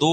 2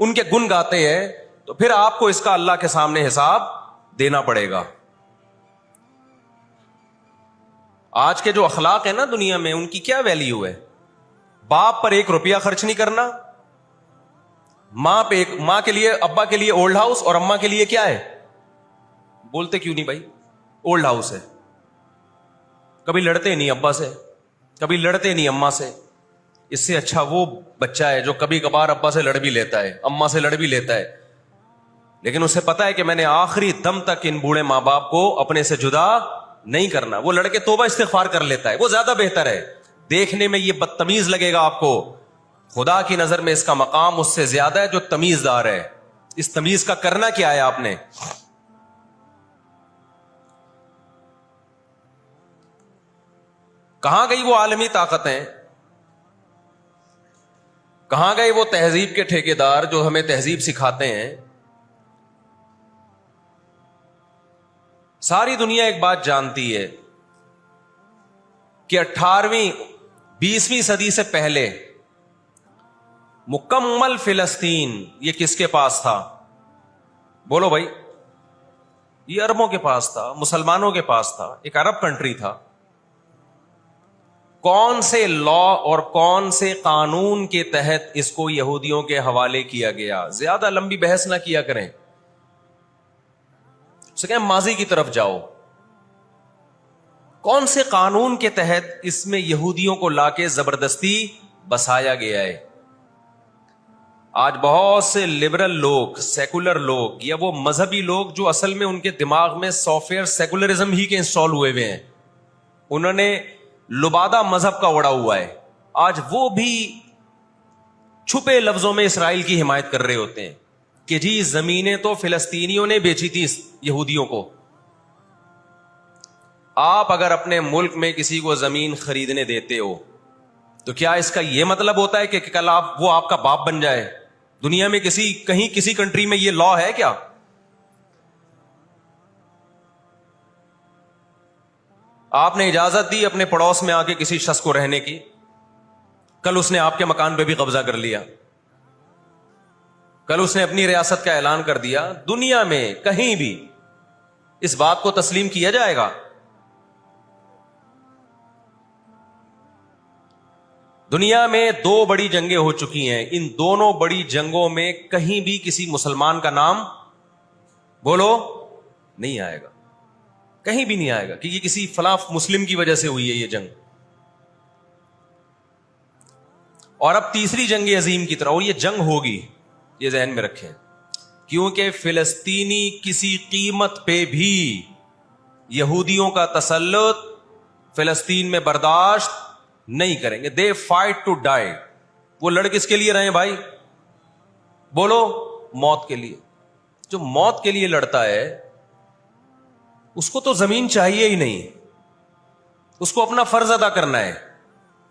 ان کے گن گاتے ہیں تو پھر آپ کو اس کا اللہ کے سامنے حساب دینا پڑے گا. آج کے جو اخلاق ہیں نا دنیا میں, ان کی کیا ویلیو ہے؟ باپ پر 1 روپیہ خرچ نہیں کرنا, ماں کے لیے, ابا کے لیے اولڈ ہاؤس, اور اماں کے لیے کیا ہے؟ بولتے کیوں نہیں بھائی؟ اولڈ ہاؤس ہے. کبھی لڑتے نہیں ابا سے, کبھی لڑتے نہیں اماں سے. اس سے اچھا وہ بچہ ہے جو کبھی کبھار ابا سے لڑ بھی لیتا ہے, اماں سے لڑ بھی لیتا ہے, لیکن اسے پتا ہے کہ میں نے آخری دم تک ان بوڑھے ماں باپ کو اپنے سے جدا نہیں کرنا. وہ لڑکے توبہ استغفار کر لیتا ہے, وہ زیادہ بہتر ہے. دیکھنے میں یہ بدتمیز لگے گا آپ کو, خدا کی نظر میں اس کا مقام اس سے زیادہ ہے جو تمیز دار ہے. اس تمیز کا کرنا کیا ہے آپ نے؟ کہاں گئی وہ عالمی طاقتیں؟ کہاں گئے وہ تہذیب کے ٹھیکیدار جو ہمیں تہذیب سکھاتے ہیں؟ ساری دنیا ایک بات جانتی ہے کہ 18ویں 20ویں صدی سے پہلے مکمل فلسطین یہ کس کے پاس تھا؟ بولو بھائی. یہ عربوں کے پاس تھا, مسلمانوں کے پاس تھا, ایک عرب کنٹری تھا. کون سے لا اور کون سے قانون کے تحت اس کو یہودیوں کے حوالے کیا گیا؟ زیادہ لمبی بحث نہ کیا کریں, اسے کہیں ماضی کی طرف جاؤ. کون سے قانون کے تحت اس میں یہودیوں کو لا کے زبردستی بسایا گیا ہے؟ آج بہت سے لبرل لوگ, سیکولر لوگ, یا وہ مذہبی لوگ جو اصل میں ان کے دماغ میں سافٹ ویئر سیکولرزم ہی کے انسٹال ہوئے ہیں, انہوں نے لبادہ مذہب کا اڑا ہوا ہے, آج وہ بھی چھپے لفظوں میں اسرائیل کی حمایت کر رہے ہوتے ہیں کہ جی زمینیں تو فلسطینیوں نے بیچی تھی یہودیوں کو. آپ اگر اپنے ملک میں کسی کو زمین خریدنے دیتے ہو تو کیا اس کا یہ مطلب ہوتا ہے کہ کل وہ آپ کا باپ بن جائے؟ دنیا میں کسی کنٹری میں یہ لا ہے کیا؟ آپ نے اجازت دی اپنے پڑوس میں آ کے کسی شخص کو رہنے کی, کل اس نے آپ کے مکان پہ بھی قبضہ کر لیا, کل اس نے اپنی ریاست کا اعلان کر دیا. دنیا میں کہیں بھی اس بات کو تسلیم کیا جائے گا؟ دنیا میں 2 بڑی جنگیں ہو چکی ہیں, ان دونوں بڑی جنگوں میں کہیں بھی کسی مسلمان کا نام بولو نہیں آئے گا, کہیں بھی نہیں آئے گا کہ یہ کسی فلاں مسلم کی وجہ سے ہوئی ہے یہ جنگ. اور اب تیسری جنگ عظیم کی طرح, اور یہ جنگ ہوگی, یہ ذہن میں رکھیں, کیونکہ فلسطینی کسی قیمت پہ بھی یہودیوں کا تسلط فلسطین میں برداشت نہیں کریں گے. They fight to die. وہ لڑ کس کے لیے رہے بھائی؟ بولو موت کے لیے. جو موت کے لیے لڑتا ہے اس کو تو زمین چاہیے ہی نہیں, اس کو اپنا فرض ادا کرنا ہے.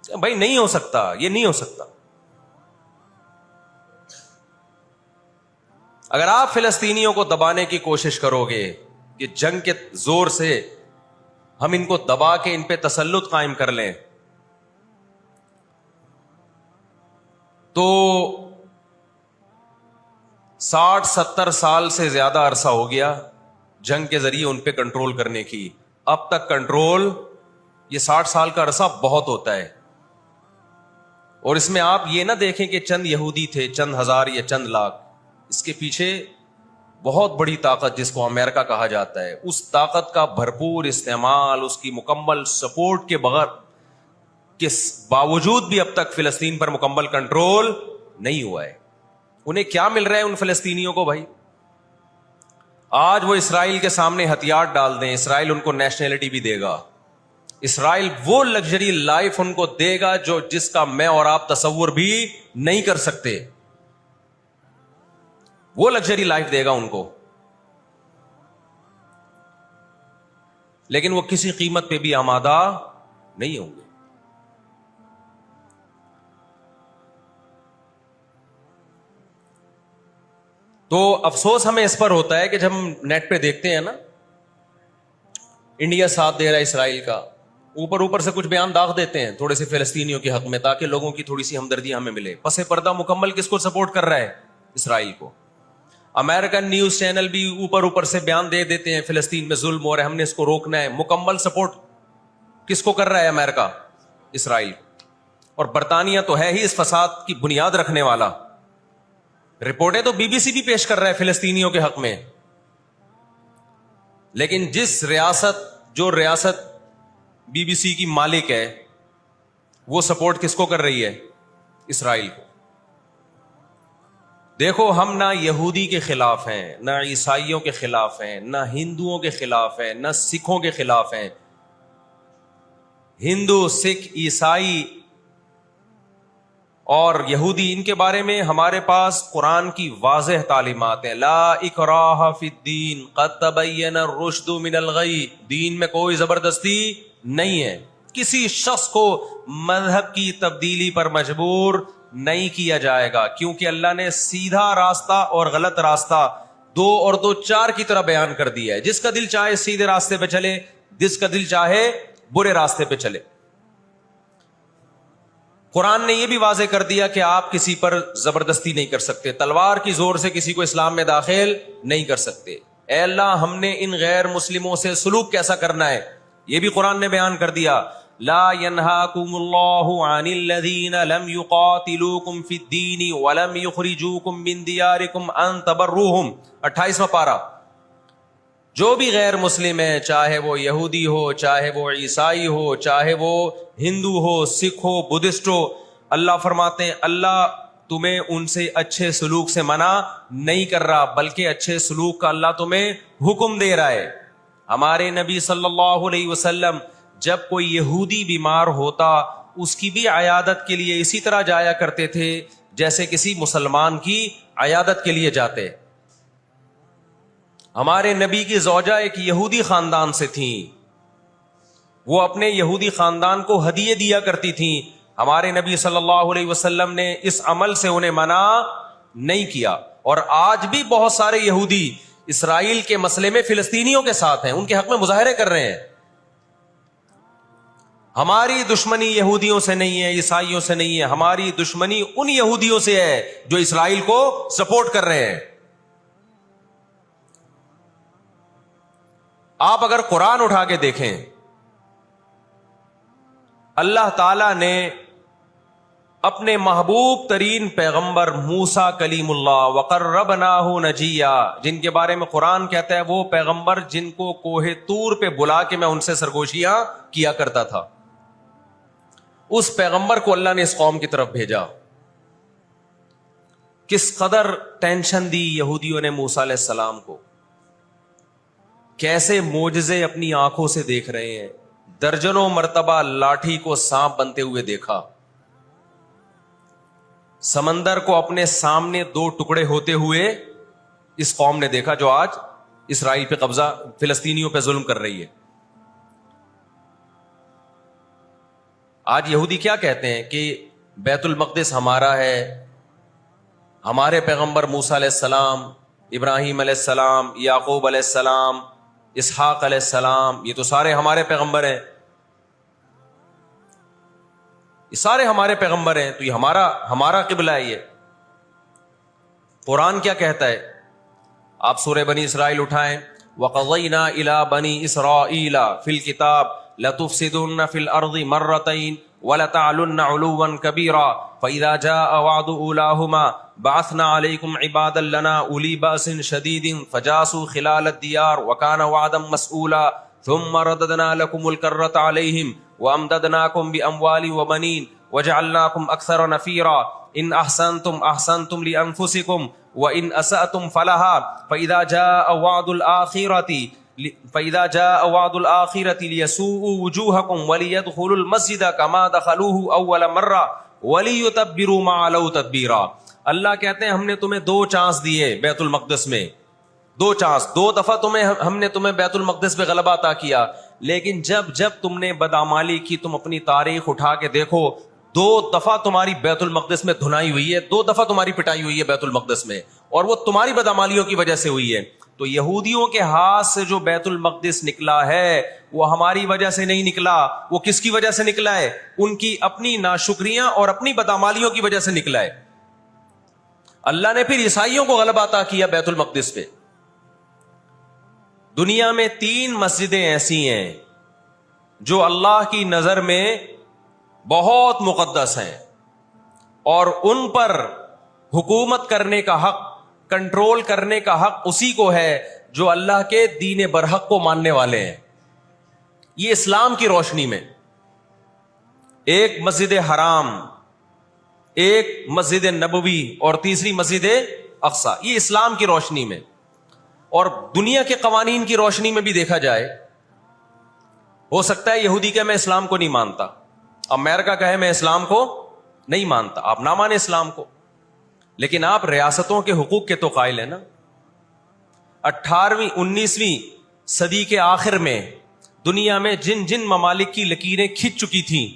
بھائی نہیں ہو سکتا, یہ نہیں ہو سکتا. اگر آپ فلسطینیوں کو دبانے کی کوشش کرو گے کہ جنگ کے زور سے ہم ان کو دبا کے ان پہ تسلط قائم کر لیں, تو 60-70 سال سے زیادہ عرصہ ہو گیا جنگ کے ذریعے ان پہ کنٹرول کرنے کی. اب تک کنٹرول, یہ 60 سال کا عرصہ بہت ہوتا ہے. اور اس میں آپ یہ نہ دیکھیں کہ چند یہودی تھے, چند ہزار یا چند لاکھ. اس کے پیچھے بہت بڑی طاقت جس کو امریکہ کہا جاتا ہے, اس طاقت کا بھرپور استعمال, اس کی مکمل سپورٹ کے بغیر کے باوجود بھی اب تک فلسطین پر مکمل کنٹرول نہیں ہوا ہے. انہیں کیا مل رہا ہے ان فلسطینیوں کو بھائی؟ آج وہ اسرائیل کے سامنے ہتھیار ڈال دیں, اسرائیل ان کو نیشنلٹی بھی دے گا, اسرائیل وہ لگژری لائف ان کو دے گا جس کا میں اور آپ تصور بھی نہیں کر سکتے. وہ لگژری لائف دے گا ان کو, لیکن وہ کسی قیمت پہ بھی آمادہ نہیں ہوں گے. تو افسوس ہمیں اس پر ہوتا ہے کہ جب ہم نیٹ پہ دیکھتے ہیں نا انڈیا ساتھ دے رہا ہے اسرائیل کا, اوپر سے کچھ بیان داغ دیتے ہیں تھوڑے سے فلسطینیوں کے حق میں تاکہ لوگوں کی تھوڑی سی ہمدردی ہمیں ملے. پس پردہ مکمل کس کو سپورٹ کر رہا ہے؟ اسرائیل کو. امریکن نیوز چینل بھی اوپر سے بیان دے دیتے ہیں فلسطین میں ظلم ہو رہا ہے, ہم نے اس کو روکنا ہے. مکمل سپورٹ کس کو کر رہا ہے امریکہ؟ اسرائیل. اور برطانیہ تو ہے ہی اس فساد کی بنیاد رکھنے والا. رپورٹیں تو بی بی سی بھی پیش کر رہا ہے فلسطینیوں کے حق میں. لیکن جو ریاست بی بی سی کی مالک ہے وہ سپورٹ کس کو کر رہی ہے؟ اسرائیل کو. دیکھو ہم نہ یہودی کے خلاف ہیں, نہ عیسائیوں کے خلاف ہیں, نہ ہندوؤں کے خلاف ہیں, نہ سکھوں کے خلاف ہیں. ہندو, سکھ, عیسائی اور یہودی, ان کے بارے میں ہمارے پاس قرآن کی واضح تعلیمات ہیں. لا اکراہ فی الدین قد تبین الرشد من الغی. دین میں کوئی زبردستی نہیں ہے. کسی شخص کو مذہب کی تبدیلی پر مجبور نہیں کیا جائے گا, کیونکہ اللہ نے سیدھا راستہ اور غلط راستہ 2 اور 2 4 کی طرح بیان کر دیا ہے. جس کا دل چاہے سیدھے راستے پہ چلے, جس کا دل چاہے برے راستے پہ چلے. قرآن نے یہ بھی واضح کر دیا کہ آپ کسی پر زبردستی نہیں کر سکتے, تلوار کی زور سے کسی کو اسلام میں داخل نہیں کر سکتے. اے اللہ, ہم نے ان غیر مسلموں سے سلوک کیسا کرنا ہے یہ بھی قرآن نے بیان کر دیا. لا ينهاكم الله عن الذين لم يقاتلوكم في الدين ولم يخرجوكم من دياركم ان تبروهم. 28واں پارہ. جو بھی غیر مسلم ہے, چاہے وہ یہودی ہو, چاہے وہ عیسائی ہو, چاہے وہ ہندو ہو, سکھ ہو, بدھسٹ ہو, اللہ فرماتے ہیں اللہ تمہیں ان سے اچھے سلوک سے منع نہیں کر رہا, بلکہ اچھے سلوک کا اللہ تمہیں حکم دے رہا ہے. ہمارے نبی صلی اللہ علیہ وسلم جب کوئی یہودی بیمار ہوتا اس کی بھی عیادت کے لیے اسی طرح جایا کرتے تھے جیسے کسی مسلمان کی عیادت کے لیے جاتے. ہمارے نبی کی زوجہ ایک یہودی خاندان سے تھیں, وہ اپنے یہودی خاندان کو ہدیے دیا کرتی تھیں. ہمارے نبی صلی اللہ علیہ وسلم نے اس عمل سے انہیں منع نہیں کیا. اور آج بھی بہت سارے یہودی اسرائیل کے مسئلے میں فلسطینیوں کے ساتھ ہیں, ان کے حق میں مظاہرے کر رہے ہیں. ہماری دشمنی یہودیوں سے نہیں ہے, عیسائیوں سے نہیں ہے, ہماری دشمنی ان یہودیوں سے ہے جو اسرائیل کو سپورٹ کر رہے ہیں. آپ اگر قرآن اٹھا کے دیکھیں, اللہ تعالی نے اپنے محبوب ترین پیغمبر موسیٰ کلیم اللہ وقربناہ نجیہ, جن کے بارے میں قرآن کہتا ہے وہ پیغمبر جن کو کوہ طور پہ بلا کے میں ان سے سرگوشیاں کیا کرتا تھا, اس پیغمبر کو اللہ نے اس قوم کی طرف بھیجا. کس قدر ٹینشن دی یہودیوں نے موسیٰ علیہ السلام کو, کیسے معجزے اپنی آنکھوں سے دیکھ رہے ہیں. درجنوں مرتبہ لاٹھی کو سانپ بنتے ہوئے دیکھا, سمندر کو اپنے سامنے 2 ٹکڑے ہوتے ہوئے اس قوم نے دیکھا جو آج اسرائیل پہ قبضہ, فلسطینیوں پہ ظلم کر رہی ہے. آج یہودی کیا کہتے ہیں کہ بیت المقدس ہمارا ہے, ہمارے پیغمبر موسیٰ علیہ السلام, ابراہیم علیہ السلام, یعقوب علیہ السلام, اسحاق علیہ السلام, یہ تو سارے ہمارے پیغمبر ہیں, یہ سارے ہمارے پیغمبر ہیں, تو یہ ہمارا قبلہ ہے. یہ قرآن کیا کہتا ہے؟ آپ سورہ بنی اسرائیل اٹھائیں. وَقَضَيْنَا إِلَىٰ بَنِي إِسْرَائِيلَ فِي الْكِتَابِ لَتُفْسِدُنَّ فِي الْأَرْضِ مَرَّتَيْنِ وَلَتَعْلُنَّ عُلُوًّا كَبِيرًا فَإِذَا جَاءَ وَعْدُ أُولَاهُمَا بَعَثْنَا عَلَيْكُمْ عِبَادًا لَنَا أُولِي بَأْسٍ شَدِيدٍ فَجَاسُوا خِلَالَ الدِّيَارِ وَكَانَ وَعْدًا مَسْئُولًا ثُمَّ رَدَدْنَا لَكُمُ الْكَرَّةَ عَلَيْهِمْ وَأَمْدَدْنَاكُمْ بِأَمْوَالٍ وَبَنِينَ وَجَعَلْنَاكُمْ أَكْثَرَ نَفِيرًا إِنْ أَحْسَنْتُمْ أَحْسَنْتُمْ لِأَنفُسِكُمْ وَإِنْ أَسَأْتُمْ فَلَهَا فَإِذَا جَاءَ وَعْدُ الْآخِرَةِ لِيَسُوءُوا وُجُوهَكُمْ وَلِيَدْخُلُوا الْمَسْجِدَ كَمَا دَخَلُوهُ أَوَّلَ مَرَّةٍ وَلِيُتَبِّرُوا مَا عَلَوْا تَتْبِيرًا. اللہ کہتے ہیں ہم نے تمہیں 2 چانس دیے بیت المقدس میں, 2 چانس, 2 دفعہ ہم نے تمہیں بیت المقدس پہ غلبہ عطا کیا, لیکن جب تم نے بدعمالی کی, تم اپنی تاریخ اٹھا کے دیکھو, 2 دفعہ تمہاری بیت المقدس میں دھنائی ہوئی ہے, 2 دفعہ تمہاری پٹائی ہوئی ہے بیت المقدس میں, اور وہ تمہاری بدعمالیوں کی وجہ سے ہوئی ہے. تو یہودیوں کے ہاتھ سے جو بیت المقدس نکلا ہے وہ ہماری وجہ سے نہیں نکلا, وہ کس کی وجہ سے نکلا ہے؟ ان کی اپنی ناشکریاں اور اپنی بدعمالیوں کی وجہ سے نکلا ہے. اللہ نے پھر عیسائیوں کو غلبہ عطا کیا بیت المقدس پہ. دنیا میں 3 مسجدیں ایسی ہیں جو اللہ کی نظر میں بہت مقدس ہیں, اور ان پر حکومت کرنے کا حق, کنٹرول کرنے کا حق اسی کو ہے جو اللہ کے دین برحق کو ماننے والے ہیں. یہ اسلام کی روشنی میں, ایک مسجد حرام, ایک مسجد نبوی, اور تیسری مسجد اقصی. یہ اسلام کی روشنی میں. اور دنیا کے قوانین کی روشنی میں بھی دیکھا جائے, ہو سکتا ہے یہودی کہ میں اسلام کو نہیں مانتا, امریکہ کہے میں اسلام کو نہیں مانتا, آپ نہ مانیں اسلام کو, لیکن آپ ریاستوں کے حقوق کے تو قائل ہیں نا. 18ویں 19ویں صدی کے آخر میں دنیا میں جن جن ممالک کی لکیریں کھنچ چکی تھیں,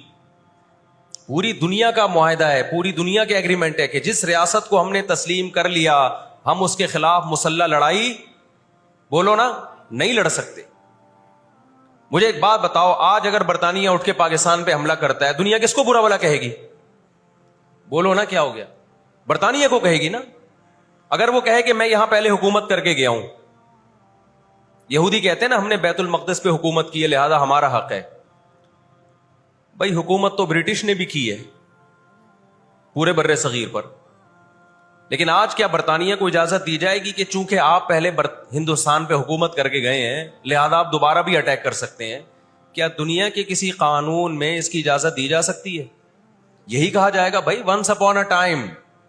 پوری دنیا کا معاہدہ ہے, پوری دنیا کے ایگریمنٹ ہے کہ جس ریاست کو ہم نے تسلیم کر لیا ہم اس کے خلاف مسلح لڑائی, بولو نا, نہیں لڑ سکتے. مجھے ایک بات بتاؤ, آج اگر برطانیہ اٹھ کے پاکستان پہ حملہ کرتا ہے, دنیا کس کو برا بھلا کہے گی؟ بولو نا, کیا ہو گیا؟ برطانیہ کو کہے گی نا. اگر وہ کہے کہ میں یہاں پہلے حکومت کر کے گیا ہوں, یہودی کہتے ہیں نا ہم نے بیت المقدس پہ حکومت کی ہے لہذا ہمارا حق ہے. بھائی حکومت تو برٹش نے بھی کی ہے پورے بر صغیر پر, لیکن آج کیا برطانیہ کو اجازت دی جائے گی کہ چونکہ آپ پہلے ہندوستان پہ حکومت کر کے گئے ہیں لہذا آپ دوبارہ بھی اٹیک کر سکتے ہیں؟ کیا دنیا کے کسی قانون میں اس کی اجازت دی جا سکتی ہے؟ یہی کہا جائے گا بھائی ونس اپون اے ٹائم,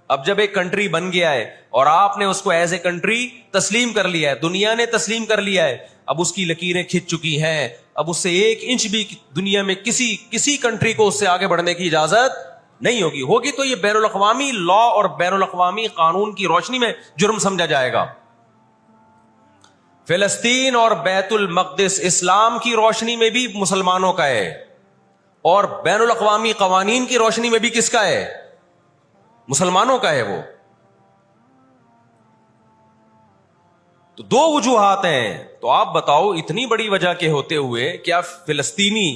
اب جب ایک کنٹری بن گیا ہے اور آپ نے اس کو ایز اے کنٹری تسلیم کر لیا ہے, دنیا نے تسلیم کر لیا ہے, اب اس کی لکیریں کھنچ چکی ہیں, اب اس سے 1 انچ بھی دنیا میں کسی کنٹری کو اس سے آگے بڑھنے کی اجازت نہیں ہوگی تو یہ بین الاقوامی لا اور بین الاقوامی قانون کی روشنی میں جرم سمجھا جائے گا. فلسطین اور بیت المقدس اسلام کی روشنی میں بھی مسلمانوں کا ہے, اور بین الاقوامی قوانین کی روشنی میں بھی کس کا ہے؟ مسلمانوں کا ہے. وہ تو 2 وجوہات ہیں. تو آپ بتاؤ اتنی بڑی وجہ کے ہوتے ہوئے کیا فلسطینی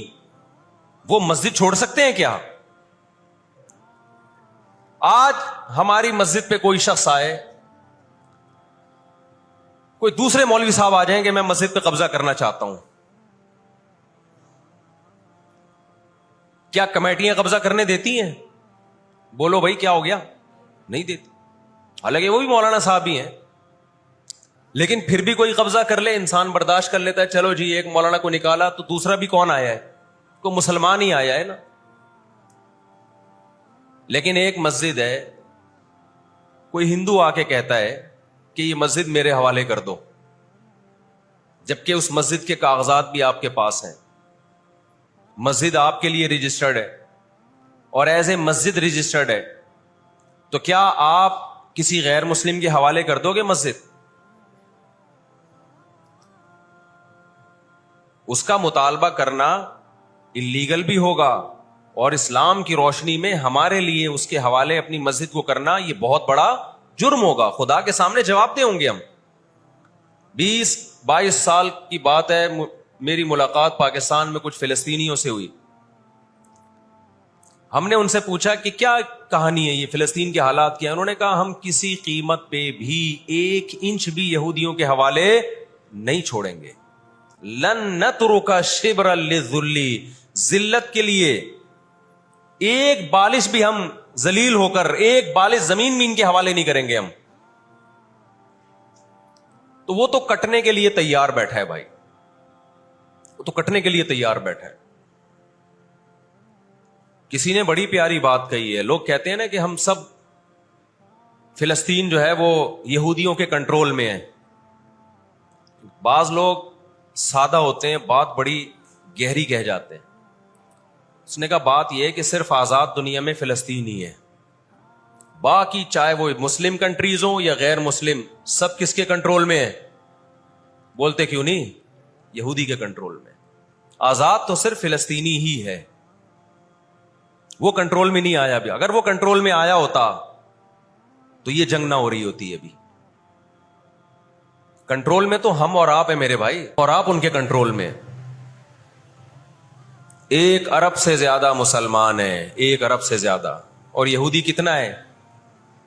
وہ مسجد چھوڑ سکتے ہیں کیا؟ آج ہماری مسجد پہ کوئی شخص آئے, کوئی دوسرے مولوی صاحب آ جائیں کہ میں مسجد پہ قبضہ کرنا چاہتا ہوں, کیا کمیٹیاں قبضہ کرنے دیتی ہیں؟ بولو بھائی کیا ہو گیا؟ نہیں دیتی. حالانکہ وہ بھی مولانا صاحب ہی ہیں, لیکن پھر بھی کوئی قبضہ کر لے انسان برداشت کر لیتا ہے. چلو جی ایک مولانا کو نکالا تو دوسرا بھی کون آیا ہے؟ کوئی مسلمان ہی آیا ہے نا. لیکن ایک مسجد ہے, کوئی ہندو آ کے کہتا ہے کہ یہ مسجد میرے حوالے کر دو, جبکہ اس مسجد کے کاغذات بھی آپ کے پاس ہیں, مسجد آپ کے لیے رجسٹرڈ ہے اور ایز اے مسجد رجسٹرڈ ہے, تو کیا آپ کسی غیر مسلم کے حوالے کر دو گے مسجد؟ اس کا مطالبہ کرنا اللیگل بھی ہوگا, اور اسلام کی روشنی میں ہمارے لیے اس کے حوالے اپنی مسجد کو کرنا یہ بہت بڑا جرم ہوگا. خدا کے سامنے جواب دے ہوں گے ہم. 20-22 سال کی بات ہے, میری ملاقات پاکستان میں کچھ فلسطینیوں سے ہوئی. ہم نے ان سے پوچھا کہ کیا کہانی ہے, یہ فلسطین کے حالات کیا؟ انہوں نے کہا ہم کسی قیمت پہ بھی 1 انچ بھی یہودیوں کے حوالے نہیں چھوڑیں گے. لن نترک شبرا للذل, ذلت کے لیے ایک بالش بھی ہم ذلیل ہو کر ایک بالش زمین میں ان کے حوالے نہیں کریں گے ہم. تو وہ تو کٹنے کے لیے تیار بیٹھا ہے بھائی, وہ تو کٹنے کے لیے تیار بیٹھا ہے. کسی نے بڑی پیاری بات کہی ہے, لوگ کہتے ہیں نا کہ ہم سب فلسطین جو ہے وہ یہودیوں کے کنٹرول میں ہے. بعض لوگ سادہ ہوتے ہیں, بات بڑی گہری کہہ جاتے ہیں. اس نے کہا بات یہ ہے کہ صرف آزاد دنیا میں فلسطین ہی ہے, باقی چاہے وہ مسلم کنٹریز ہوں یا غیر مسلم, سب کس کے کنٹرول میں ہے؟ بولتے کیوں نہیں؟ یہودی کے کنٹرول میں. آزاد تو صرف فلسطینی ہی ہے, وہ کنٹرول میں نہیں آیا بھی. اگر وہ کنٹرول میں آیا ہوتا تو یہ جنگ نہ ہو رہی ہوتی. ابھی کنٹرول میں تو ہم اور آپ ہیں میرے بھائی, اور آپ ان کے کنٹرول میں. 1 ارب سے زیادہ مسلمان ہیں, 1 ارب سے زیادہ, اور یہودی کتنا ہے؟